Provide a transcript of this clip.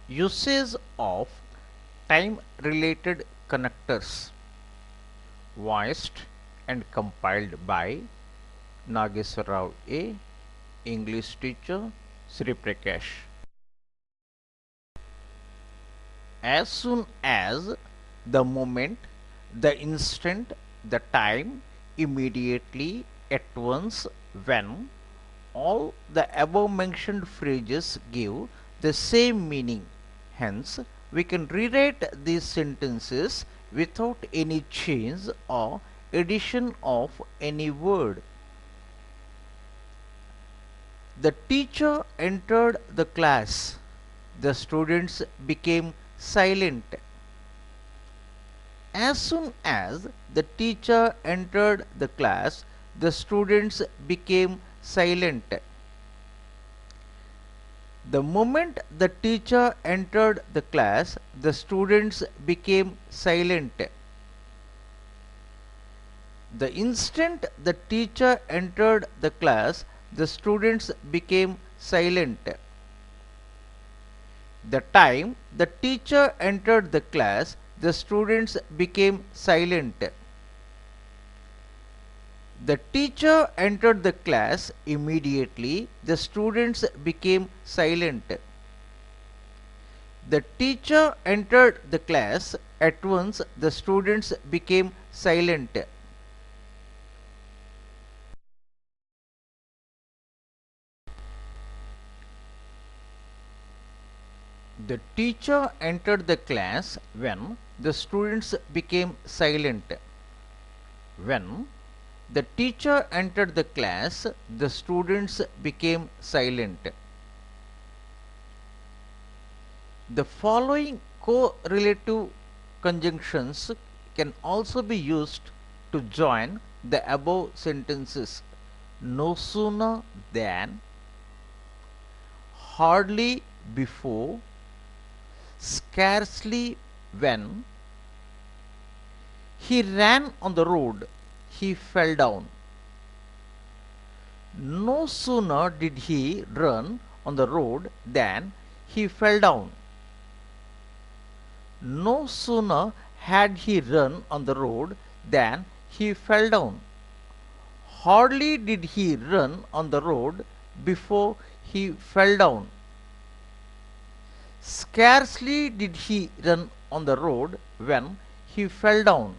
Usage of time-related connectors, voiced and compiled by Nageswar Rao A, English teacher, Sri Prakash. As soon as, the moment, the instant, the time, immediately, at once, when, all the above mentioned phrases give the same meaning. Hence, we can rewrite these sentences without any change or addition of any word. The teacher entered the class. The students became silent. As soon as the teacher entered the class, the students became silent. The moment the teacher entered the class, the students became silent. The instant the teacher entered the class, the students became silent. The time the teacher entered the class, the students became silent. The teacher entered the class immediately, the students became silent. The teacher entered the class at once, the students became silent. The teacher entered the class when the students became silent. When the teacher entered the class, the students became silent. The following correlative conjunctions can also be used to join the above sentences: no sooner than, hardly before, scarcely when. He ran on the road, he fell down. No sooner did he run on the road than he fell down. No sooner had he run on the road than he fell down. Hardly did he run on the road before he fell down. Scarcely did he run on the road when he fell down.